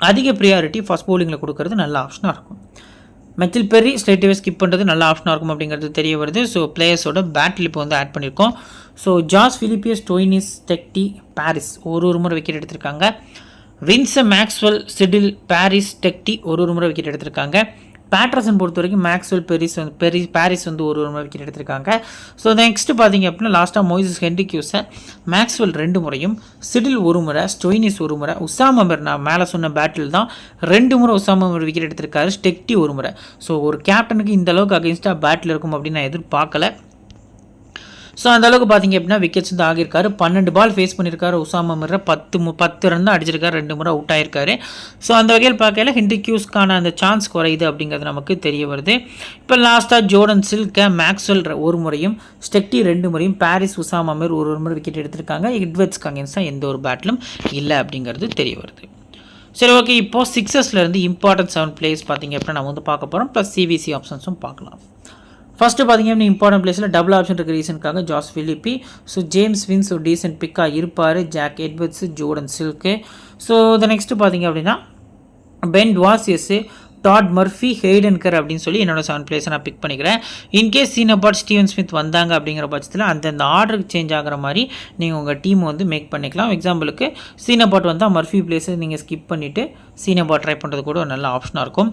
அதிக ப்ரியாரிட்டி ஃபர்ஸ்ட் பவுலிங்கில் கொடுக்கறது நல்ல ஆப்ஷனாக இருக்கும். மெத்தில் பெர்ரி ஸ்ட்ரைட்டாகவே ஸ்கிப் பண்ணுறது நல்ல ஆப்ஷனாக இருக்கும் அப்படிங்கிறது தெரிய வருது. ஸோ பிளேயர்ஸோட பேட்டில் இப்போ வந்து ஆட் பண்ணியிருக்கோம். ஸோ ஜாஸ் ஃபிலிப்பியஸ், ஸ்டோய்னிஸ், டெக்டி, பாரிஸ் ஒரு முறை விக்கெட் எடுத்திருக்காங்க. வின்ஸ் மேக்ஸ்வெல், சிடில், பாரிஸ், டெக்டி ஒரு முறை விக்கெட் எடுத்திருக்காங்க. பேட்டர்சன் பொறுத்த வரைக்கும் மேக்ஸ்வெல், பாரிஸ் வந்து ஒரு முறை விக்கெட் எடுத்திருக்காங்க. ஸோ நெக்ஸ்ட் பார்த்தீங்க அப்படின்னா லாஸ்ட்டாக மோயிசஸ் ஹென்ரிக்யூஸை மேக்ஸ்வெல் 2 முறையும், சிடில் 1 முறை, ஸ்டோய்னிஸ் 1 முறை, உசாமா மிர் நான் மேலே சொன்ன பேட்டில் தான் 2 முறை உசாமா மிர் விக்கெட் எடுத்திருக்காரு, டெக்டி 1 முறை. ஸோ ஒரு கேப்டனுக்கு இந்த அளவுக்கு அகென்ஸ்டாக பேட்டில் இருக்கும் அப்படின்னு நான் எதிர்பார்க்கல. ஸோ அந்தளவுக்கு பார்த்தீங்க அப்படின்னா விக்கெட்ஸ் வந்து ஆகியிருக்காரு. 12 பால் ஃபேஸ் பண்ணியிருக்காரு உசாமா மிர், 10 ரன் தான் அடிச்சிருக்காரு, 2 முறை அவுட் ஆகிருக்காரு. ஸோ அந்த வகையில் பார்க்கல ஹென்ரிக்யூஸ்க்கான அந்த சான்ஸ் குறையுது அப்படிங்கிறது நமக்கு தெரிய வருது. இப்போ லாஸ்ட்டாக ஜோர்டன் சில்கை மேக்ஸ்வெல் 1 முறையும், ஸ்டெக்டி 2 முறையும், பாரிஸ், உசாமா மிர் ஒரு முறை விக்கெட் எடுத்திருக்காங்க. எட்வர்ட்ஸ்க்கு அகேன்ஸ்டாக எந்த ஒரு பேட்டிலும் இல்லை அப்படிங்கிறது தெரிய வருது. சரி, ஓகே. இப்போது 6ஸ்லேருந்து இம்பார்ட்டன்ட் 7 பிளேயர்ஸ் பார்த்தீங்க அப்படின்னா நம்ம வந்து பார்க்க போகிறோம். ப்ளஸ் சிவிசி ஆப்ஷன்ஸும் பார்க்கலாம். ஃபஸ்ட்டு பார்த்தீங்க அப்படின்னா இம்பார்ட்டன்ட் பிளேஸில் டபுள் ஆப்ஷன் இருக்க ரீசனுக்காக Josh Philippe, so James Vince ஒரு டீசென்ட் பிக்காக இருப்பார், Jack Edwards, Jordan Silk. So இதை நெக்ஸ்ட்டு பார்த்தீங்க அப்படின்னா Ben Dwarshuis, Todd Murphy, Hayden Kerr அப்படின்னு சொல்லி என்னோட 7 பிளேஸை நான் பிக் பண்ணிக்கிறேன். இன்கேஸ் சீனபாட், ஸ்டீவன் ஸ்மித் வந்தாங்க அப்படிங்கிற பட்சத்தில் அந்தந்த ஆர்டருக்கு சேஞ்ச் ஆகிற மாதிரி நீங்கள் உங்கள் டீம் வந்து மேக் பண்ணிக்கலாம். எக்ஸாம்பிளுக்கு சீனபாட் வந்தால் மர்ஃபி பிளேஸை நீங்கள் ஸ்கிப் பண்ணிவிட்டு சீனபாட் ட்ரை பண்ணுறது கூட ஒரு நல்ல ஆப்ஷனாக இருக்கும்.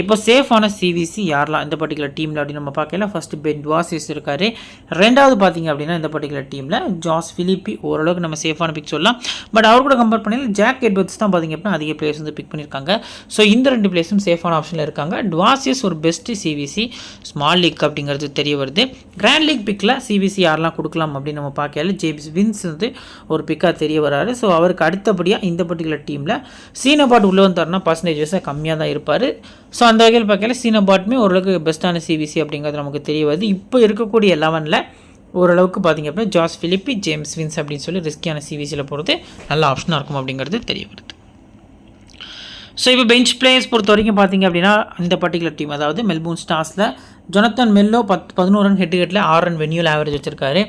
இப்போ சேஃபான சிவிசி யாரெல்லாம் இந்த பர்டிகுலர் டீமில் அப்படின்னு நம்ம பார்க்கல. ஃபஸ்ட்டு பென் டுவாசியஸ் இருக்கார். ரெண்டாவது பார்த்தீங்க அப்படின்னா இந்த பர்டிகுலர் டீமில் ஜாஸ் ஃபிலிப்பி ஓரளவுக்கு நம்ம சேஃபான பிக் சொல்லலாம். பட் அவர் கூட கம்பேர் பண்ணி ஜாக் எட்வர்ட்ஸ் தான் பார்த்தீங்க அப்படின்னா அதிக பிளேயர்ஸ் வந்து பிக் பண்ணியிருக்காங்க. ஸோ இந்த 2 பிளேஸும் சேஃபான ஆப்ஷனில் இருக்காங்க. டுவாசியஸ் ஒரு பெஸ்ட்டு சிவிசி, ஸ்மால் லீக் அப்படிங்கிறது தெரிய வருது. கிராண்ட் லீக் பிக்கில் சிவிசி யாரெல்லாம் கொடுக்கலாம் அப்படின்னு நம்ம பார்க்கல. ஜேம்ஸ் வின்ஸ் வந்து ஒரு பிக்காக தெரிய வராரு. ஸோ அவருக்கு அடுத்தபடியாக இந்த பர்டிகுலர் டீமில் சீனபாட் உள்ள வந்தாருன்னா பர்சன்டேஜஸாக கம்மியாக தான் இருப்பார். ஸோ அந்த வகையில் பார்க்கல சீனபாட்டுமே ஓரளவுக்கு பெஸ்ட்டான சிவிசி அப்படிங்கிறது நமக்கு தெரிய வருது. இப்போ இருக்கக்கூடிய 11ல் ஓரளவுக்கு பார்த்திங்க அப்படின்னா ஜாஸ் ஃபிலிப்பி, ஜேம்ஸ் வின்ஸ் அப்படின்னு சொல்லி ரிஸ்கியான சிவிசியில் போகிறது நல்ல ஆப்ஷனாக இருக்கும் அப்படிங்கிறது தெரிய வருது. ஸோ இப்போ பெஞ்ச் பிளேயர்ஸ் பொறுத்த வரைக்கும் பார்த்திங்க அப்படின்னா இந்த பர்டிகுலர் டீம் அதாவது மெல்போர்ன் ஸ்டார்ஸில் ஜொனத்தன் மெல்லோ 11 ரன் ஹெட்டுகட்டில் 6 ரன் வென்யூவில் ஆவரேஜ் வச்சிருக்காரு.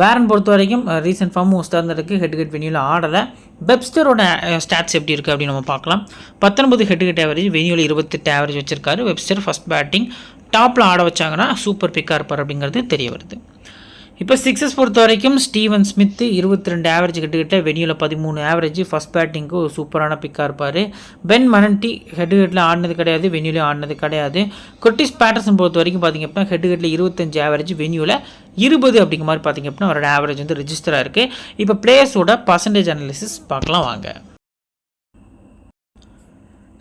வேரன் பொறுத்த வரைக்கும் ரீசெண்ட் ஃபார்ம் உஸ்தார்ந்தருக்கு ஹெட்கட் வென்யூவில் ஆடலை. வெப்ஸ்டரோட ஸ்டாட்ஸ் எப்படி இருக்குது அப்படின்னு நம்ம பார்க்கலாம். 19 ஹெட்கட் ஆவரேஜ், வென்யூவில் 28 ஆவரேஜ் வச்சிருக்காரு. வெப்ஸ்டர் ஃபஸ்ட் பேட்டிங் டாப்பில் ஆட வச்சாங்கன்னா சூப்பர் பிக்காக இருப்பார் அப்படிங்கிறது தெரிய வருது. இப்போ 6s பொறுத்த வரைக்கும் ஸ்டீவன் ஸ்மித் 22 ஆவரேஜ் கிட்ட வென்யூவில் 13 ஆவரேஜ், ஃபஸ்ட் பேட்டிங்க்கு ஒரு சூப்பரான பிக்காக இருப்பார். பென் மனன்டி ஹெட்கட்டில் ஆடினது கிடையாது, வென்யூவில் ஆடினது கிடையாது. குர்டிஸ் பேட்டர்சன் பொறுத்த வரைக்கும் பார்த்திங்க அப்படின்னா ஹெட்கட்டில் 25 ஆவரேஜ், வென்யூவில் 20 அப்படிங்கிற மாதிரி பார்த்திங்க அப்படின்னா அவரோட ஆவரேஜ் வந்து ரிஜிஸ்டராக இருக்குது. இப்போ பிளேயர்ஸோட பர்சன்டேஜ் அனாலிசிஸ் பார்க்கலாம் வாங்க.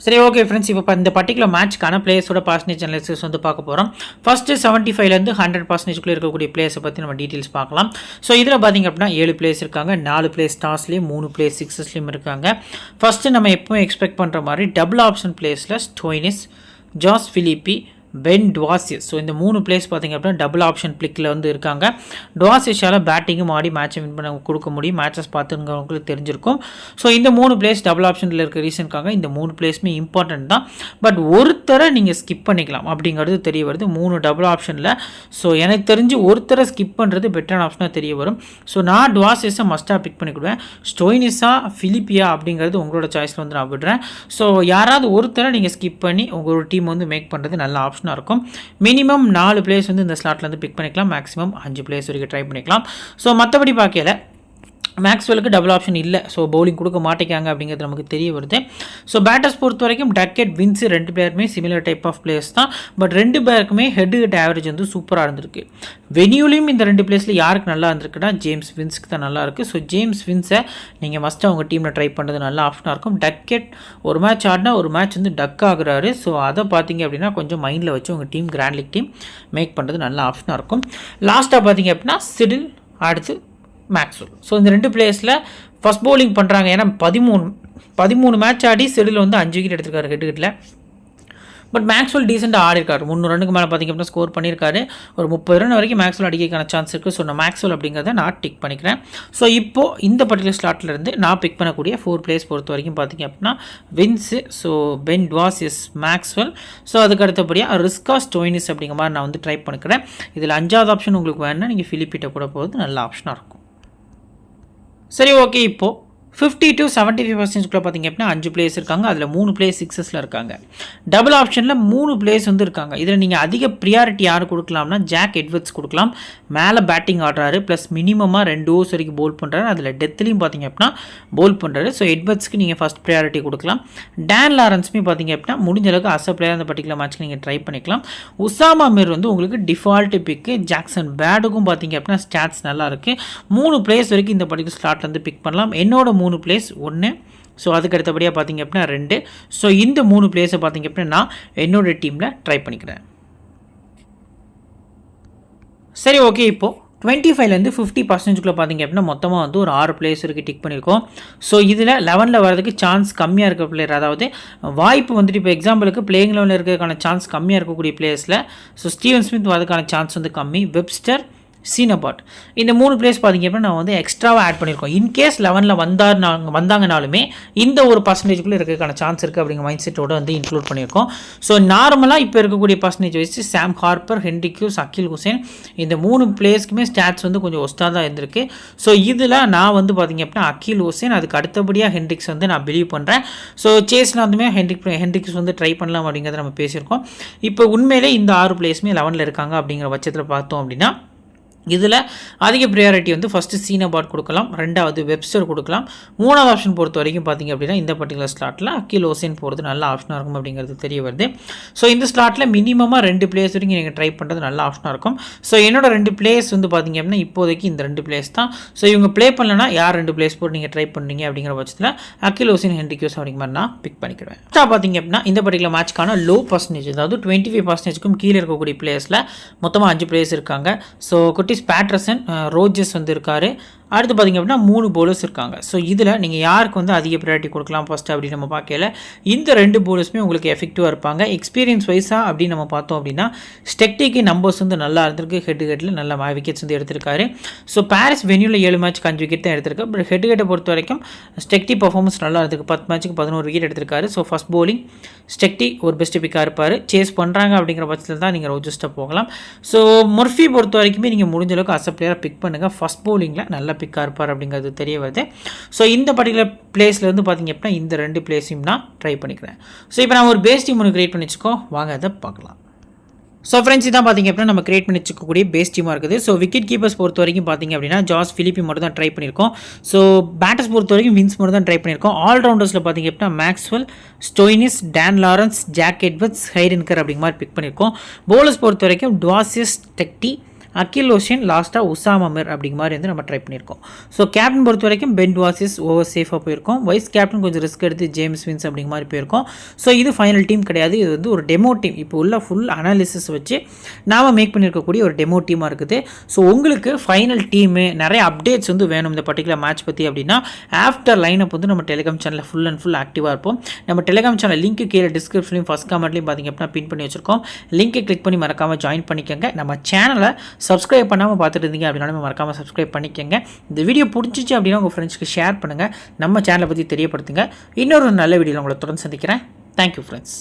சரி, ஓகே ஃப்ரெண்ட்ஸ், இப்போ இந்த பர்டிகுலர் மேட்ச்க்கான பிளேயர்ஸோட பர்சன்டேஜ் அனாலிசிஸ் வந்து பார்க்க போகிறோம். ஃபஸ்ட்டு 75லேருந்து 100% இருக்கக்கூடிய பிளேயர்ஸை பற்றி நம்ம டீட்டெயில்ஸ் பார்க்கலாம். ஸோ இதில் பார்த்திங்க அப்படின்னா 7 பிளேயர்ஸ் இருக்காங்க. 4 பிளேயர்ஸ் ஸ்டார்ஸ்லேயும் 3 பிளேயர்ஸ் 6ஸ்லேயும் இருக்காங்க. ஃபஸ்ட்டு நம்ம எப்பவும் எக்ஸ்பெக்ட் பண்ணுற மாதிரி டபுள் ஆப்ஷன் பிளேயர்ஸில் ஸ்டோய்னிஸ், ஜாஸ் ஃபிலிப்பி, பென் டுவாசியஸ். ஸோ இந்த 3 பிளேஸ் பார்த்திங்க அப்படின்னா டபுள் ஆப்ஷன் பிளிக்கில் வந்து இருக்காங்க. டுவாசியஸால் பேட்டிங்கும் ஆடி மேட்சை வின் பண்ண கொடுக்க முடியும். மேட்சஸ் பார்த்துங்களுக்கு தெரிஞ்சிருக்கும். ஸோ இந்த 3 பிளேஸ் டபுள் ஆப்ஷனில் இருக்க ரீசனுக்காக இந்த 3 பிளேஸுமே இம்பார்ட்டன்ட் தான். பட் ஒருத்தரை நீங்கள் ஸ்கிப் பண்ணிக்கலாம் அப்படிங்கிறது தெரிய வருது 3 டபுள் ஆப்ஷனில். ஸோ எனக்கு தெரிஞ்சு ஒருத்தரை ஸ்கிப் பண்ணுறது பெட்டரான ஆப்ஷனாக தெரிய வரும். ஸோ நான் டுவாசியஸை மஸ்ட்டாக பிக் பண்ணிக்கிடுவேன். ஸ்டோய்னிஸா ஃபிலிப்பியா அப்படிங்கிறது உங்களோட சாய்ஸில் வந்து நான் விடுறேன். ஸோ யாராவது ஒருத்தரை நீங்கள் ஸ்கிப் பண்ணி உங்களோட டீம் வந்து மேக் பண்ணுறது நல்ல ஆப்ஷன் இருக்கும். மினிமம் 4 பிளேயர்ஸ் வந்து இந்த ஸ்லாட்ல இருந்து பிக் பண்ணிக்கலாம். மேக்ஸிமம் 5 பிளேயர்ஸ் வரைக்கும் ட்ரை பண்ணிக்கலாம். ஸோ மற்றபடி பார்க்கல மேக்ஸ்வெலுக்கு டபுள் ஆப்ஷன் இல்லை. ஸோ பவுலிங் கொடுக்க மாட்டேங்காங்க அப்படிங்கிறது நமக்கு தெரிய வருது. ஸோ பேட்டர்ஸ் பொறுத்த வரைக்கும் டக்கெட், வின்ஸ் 2 பேருமே சிமிலர் டைப் ஆஃப் பிளேயர்ஸ் தான். பட் 2 பேருக்குமே ஹெட் ஆவரேஜ் வந்து சூப்பராக இருந்திருக்கு. வென்யூலையும் இந்த 2 பிளேஸில் யாருக்கு நல்லா இருந்திருக்குன்னா ஜேம்ஸ் வின்ஸ்க்கு தான் நல்லா இருக்குது. ஸோ ஜேம்ஸ் வின்ஸை நீங்கள் மஸ்ட்டாக உங்கள் டீமில் ட்ரை பண்ணுறது நல்ல ஆப்ஷனாக இருக்கும். டக்கெட் ஒரு மேட்ச் ஆடினா ஒரு மேட்ச் வந்து டக் ஆகுறாரு. ஸோ அதை பார்த்தீங்க அப்படின்னா கொஞ்சம் மைண்டில் வச்சு உங்கள் team grand league team make பண்ணுறது நல்ல ஆப்ஷனாக இருக்கும். லாஸ்ட்டாக பார்த்தீங்க அப்படின்னா சிடில், அடுத்து மேக்ஸ்வெல். ஸோ இந்த 2 பிளேயர்ஸில் ஃபஸ்ட் பவுலிங் பண்ணுறாங்க. ஏன்னா 13 மேட்ச் ஆடி ஷெடியூல் வந்து 5 விக்கெட் எடுத்திருக்காரு ஹெட் விக்கெட்டில். பட் மேக்ஸ்வெல் டீசெண்டாக ஆடிருக்காரு. 300 ரன்னுக்கு மேலே பார்த்திங்க அப்படின்னா ஸ்கோர் பண்ணியிருக்காரு. ஒரு 30 ரன் வரைக்கும் மேக்ஸ்வெல் அடிக்கிறதுக்கான சான்ஸ் இருக்குது. ஸோ நான் மேக்ஸ்வெல் அப்படிங்கிறத நான் டிக் பண்ணிக்கிறேன். ஸோ இப்போது இந்த பர்டிகுலர் ஸ்லாட்லேருந்து நான் பிக் பண்ணக்கூடிய 4 பிளேஸ் பொறுத்த வரைக்கும் பார்த்திங்க அப்படின்னா Vince, so Ben Dwarshuis, Maxwell, so அதுக்கு அடுத்தபடியாக ரிஸ்கா ஸ்டோயினிஸ் அப்படிங்கிற மாதிரி நான் வந்து ட்ரை பண்ணிக்கிறேன். இதில் 5வது ஆப்ஷன் உங்களுக்கு வேணுன்னா நீங்கள் ஃபிலிப்பிட்ட கூட போகிறது நல்ல ஆப்ஷனாக இருக்கும். சரி, ஓகே. இப்போது 50 to 75% பார்த்திங்க அப்படின்னா 5 பிளேயர்ஸ் இருக்காங்க. அதில் 3 பிளேயர்ஸ் 6ஸில் இருக்காங்க. டபுள் ஆப்ஷனில் 3 பிளேயர்ஸ் வந்து இருக்காங்க. இதில் நீங்கள் அதிக ப்ரியாரிட்டி யார் கொடுக்கலாம்னா ஜாக் எட்வர்ட்ஸ் கொடுக்கலாம். மேலே பேட்டிங் ஆடுறாரு, ப்ளஸ் மினிமமாக 2 ஓவர்ஸ் வரைக்கும் போல் பண்ணுறாரு. அதில் டெத்லையும் பார்த்திங்க அப்படின்னா போல் பண்ணுறாரு. ஸோ எட்வர்ட்ஸ்க்கு நீங்கள் ஃபஸ்ட் ப்ரியாரிட்டி கொடுக்கலாம். டான் லாரன்ஸுமே பார்த்திங்க அப்படின்னா முடிஞ்ச அளவுக்கு அஸ் அ பிளேயர் அந்த பர்டிகுலர் மேட்ச்க்கு நீங்கள் ட்ரை பண்ணிக்கலாம். உசாமா மிர் வந்து உங்களுக்கு டிஃபால்ட் பிக்கு. ஜாக்சன் பேடுக்கும் பார்த்திங்க அப்படின்னா ஸ்டாட்ஸ் நல்லா இருக்குது. 3 பிளேயர்ஸ் வரைக்கும் இந்த பர்டிகுலர் ஸ்லாட் வந்து பிக் பண்ணலாம். என்னோட 3 பிளேஸ் 1, ஸோ அதுக்கு அடுத்தபடியாக பார்த்திங்க அப்படின்னா 2. ஸோ இந்த 3 பிளேஸை பார்த்திங்க அப்படின்னா நான் என்னோடய டீமில் ட்ரை பண்ணிக்கிறேன். சரி, ஓகே. இப்போது 25லேருந்து 50% பார்த்திங்க அப்படின்னா மொத்தமாக வந்து ஒரு 6 பிளேயர்ஸ் வரைக்கும் டிக் பண்ணியிருக்கோம். ஸோ இதில் 11ல் வரதுக்கு சான்ஸ் கம்மியாக இருக்க பிளேயர், அதாவது வாய்ப்பு வந்துட்டு இப்போ எக்ஸாம்பிளுக்கு பிளேயிங் லெவலில் இருக்கிறதுக்கான சான்ஸ் கம்மியாக இருக்கக்கூடிய பிளேயர்ஸில் ஸோ ஸ்டீவன் ஸ்மித் வரதுக்கான சான்ஸ் வந்து கம்மி. வெப்ஸ்டர், சீனபாட், இந்த 3 பிளேஸ் பார்த்திங்க அப்படின்னா நான் வந்து எக்ஸ்ட்ராவாக ஆட் பண்ணியிருக்கோம். இன்கேஸ் 11ல் வந்தாங்கனாலுமே இந்த ஒரு பர்சன்டேஜுக்குள்ளே இருக்கிறதுக்கான சான்ஸ் இருக்குது அப்படிங்கிற மைண்ட் செட்டோடு வந்து இன்க்ளூட் பண்ணியிருக்கோம். ஸோ நார்மலாக இப்போ இருக்கக்கூடிய பர்சன்டேஜ் வச்சு சாம் ஹார்ப்பர், ஹென்ரி கியூஸ், அகில் ஹுசேன் இந்த 3 பிளேயர்ஸ்க்குமே ஸ்டாட்ஸ் வந்து கொஞ்சம் ஒஸ்ட்டாக தான் இருந்திருக்கு. ஸோ இதில் நான் வந்து பார்த்திங்க அப்படின்னா அகில் ஹுசேன், அதுக்கு அடுத்தபடியாக ஹென்ரிக்ஸ் வந்து நான் பிலீவ் பண்ணுறேன். ஸோ சேஸ்லாம் வந்துமே ஹென்ரிக்ஸ் வந்து ட்ரை பண்ணலாம் அப்படிங்கிறத நம்ம பேசியிருக்கோம். இப்போ உண்மையிலே இந்த 6 பிளேயர்ஸுமே 11ல் இருக்காங்க அப்படிங்கிற பட்சத்தில் பார்த்தோம் அப்படின்னா இதில் அதிக ப்ரியாரிட்டி வந்து ஃபஸ்ட்டு சீனபாட் கொடுக்கலாம், 2வது வெப்ஸ்டர் கொடுக்கலாம், 3வது ஆப்ஷன் பொறுத்த வரைக்கும் பார்த்திங்க அப்படின்னா இந்த பர்டிகுலர் ஸ்லாட்டில் அகில் ஹுசேன் போகிறது நல்ல ஆப்ஷனாக இருக்கும் அப்படிங்கிறது தெரிய வருது. ஸோ இந்த ஸ்லாட்டில் மினிமமாக 2 பிளேயர்ஸ் வரைக்கும் நீங்கள் ட்ரை பண்ணுறது நல்ல ஆப்ஷனாக இருக்கும். ஸோ என்னோட 2 பிளேயர்ஸ் வந்து பார்த்திங்க அப்படின்னா இப்போதைக்கு இந்த 2 பிளேயர்ஸ் தான். ஸோ இவங்க ப்ளே பண்ணலன்னா யார் 2 பிளேயர்ஸ் போட்டு நீங்கள் ட்ரை பண்ணுறீங்க அப்படிங்கிற பட்சத்தில் அகில் ஹுசேன், ஹென்ரி கியூஸ் அப்படிங்கிற மாதிரி நான் பிக் பண்ணிக்கிறேன். பார்த்திங்க அப்படின்னா இந்த பர்டிகுலர் மேட்ச்க்கான லோ பர்சன்டேஜ், அதாவது 25%க்கும் கீழே இருக்கக்கூடிய பிளேயர்ஸில் மொத்தமாக 5 பிளேயர்ஸ் இருக்காங்க. ஸோ குட்டிஸ் பேட்ரசன், ரோஜர்ஸ் வந்து இருக்காரு. அடுத்து பார்த்திங்க அப்படின்னா 3 பவுலர்ஸ் இருக்காங்க. ஸோ இதில் நீங்கள் யாருக்கு வந்து அதிக ப்ரையாரிட்டி கொடுக்கலாம் ஃபஸ்ட்டு அப்படின்னு நம்ம பார்க்கல. இந்த 2 பவுலர்ஸுமே உங்களுக்கு எஃபெக்டிவாக இருப்பாங்க. எக்ஸ்பீரியன்ஸ் வைஸாக அப்படின்னு நம்ம பார்த்தோம் அப்படின்னா ஸ்டெக்டிக்கு நம்பர்ஸ் வந்து நல்லா இருந்திருக்கு. ஹெட்டில் நல்ல விக்கெட்ஸ் வந்து எடுத்திருக்காரு. ஸோ பாரிஸ் வென்யூவில் 7 மேட்ச்க்கு 5 விக்கெட் தான் எடுத்திருக்கு. பட் ஹெட்டை பொறுத்த வரைக்கும் ஸ்டெக்டி பர்ஃபார்மன்ஸ் நல்லா இருந்திருக்கு. 10 மேட்ச்சுக்கு 11 விக்கெட் எடுத்திருக்காரு. ஸோ ஃபஸ்ட் பவுலிங் ஸ்டெக்டி ஒரு பெஸ்ட் பிக்காக இருப்பார். சேஸ் பண்ணுறாங்க அப்படிங்கிற பட்சத்தில் தான் நீங்கள் ரோஜர்ஸ்ட்டை போகலாம். ஸோ மொர்ஃபி பொறுத்த வரைக்குமே நீங்கள் முடிஞ்ச அளவுக்கு அஸ் அ பிளேயராக பிக் பண்ணுங்கள். ஃபஸ்ட் பவுலிங்கில் நல்ல பிக்காக இருப்பார் அப்படிங்கிறது தெரிய வருது. ஸோ இந்த பர்டிகுலர் பிளேஸில் வந்து பார்த்திங்க அப்படின்னா இந்த 2 பிளேஸையும் நான் ட்ரை பண்ணிக்கிறேன். ஸோ இப்போ நான் ஒரு பேஸ் டீம் ஒன்று கிரியேட் பண்ணி வச்சுக்கோ, வாங்க அதை பார்க்கலாம். ஸோ ஃப்ரெண்ட்ஸ் இதான் பார்த்திங்க அப்படின்னா நம்ம கிரியேட் பண்ணி வச்சுக்கக்கூடிய பேஸ் டீமாக இருக்குது. ஸோ விக்கெட் கீப்பர்ஸ் பொறுத்த வரைக்கும் பார்த்திங்க அப்படின்னா ஜாஸ் ஃபிலிப்பி மட்டும் தான் ட்ரை பண்ணியிருக்கோம். ஸோ பேட்டர்ஸ் பொறுத்த வரைக்கும் வின்ஸ் மட்டும் தான் ட்ரை பண்ணியிருக்கோம். ஆல்ரவுண்டர்ஸில் பார்த்திங்க அப்படின்னா Maxwell, Stoinis, Dan Lawrence, Jack Edwards, Hayden Kerr அப்படிங்கிற மாதிரி பிக் பண்ணியிருக்கோம். பவுலர்ஸ் பொறுத்த வரைக்கும் டுவாசிஸ், டெக்டி, அகில் ஹுசேன், லாஸ்ட்டாக உசாமா மிர் அப்படிங்கிற மாதிரி வந்து நம்ம ட்ரை பண்ணியிருக்கோம். ஸோ கேப்டன் பொறுத்த வரைக்கும் பென் டுவாசிஸ் ஓவர் சேஃபாக போயிருக்கோம். வைஸ் கேப்டன் கொஞ்சம் ரிஸ்க் எடுத்து ஜேம்ஸ் வின்ஸ் அப்படிங்கிற மாதிரி போயிருக்கோம். ஸோ இது ஃபைனல் டீம் கிடையாது, இது வந்து ஒரு டெமோ டீம். இப்போ உள்ள ஃபுல் அனாலிசிஸ் வச்சு நாம் மேக் பண்ணியிருக்கக்கூடிய ஒரு டெமோ டீமாக இருக்குது. ஸோ உங்களுக்கு ஃபைனல் டீமு நிறைய அப்டேட்ஸ் வந்து வேணும் இந்த பர்டிகுலர் மேட்ச் பற்றி அப்படின்னா ஆஃப்டர் லைனப் வந்து நம்ம டெலிகிராம் சேனலில் ஃபுல் அண்ட் ஃபுல் ஆக்டிவாக இருப்போம். நம்ம டெலிகிராம் சேனல் லிங்க் கீழே டிஸ்கிரிப்ஷன்லையும் ஃபஸ்ட் கமெண்ட்லையும் பார்த்திங்க அப்படின்னா பின் பண்ணி வச்சிருக்கோம். லிங்க்கை கிளிக் பண்ணி மறக்காமல் ஜாயின் பண்ணிக்கோங்க. நம்ம சேனலை சப்ஸ்கிரைப் பண்ணாமல் பார்த்துட்டு இருந்தீங்க அப்படின்னாலும் மறக்காமல் சப்ஸ்கிரைப் பண்ணிக்கோங்க. இந்த வீடியோ பிடிச்சிச்சு அப்படின்னா உங்கள் ஃப்ரெண்ட்ஸ்க்கு ஷேர் பண்ணுங்கள். நம்ம சேனலை பற்றி தெரியப்படுத்துங்க. இன்னொரு நல்ல வீடியோவில் உங்களை தொடர்ந்து சந்திக்கிறேன். Thank you friends.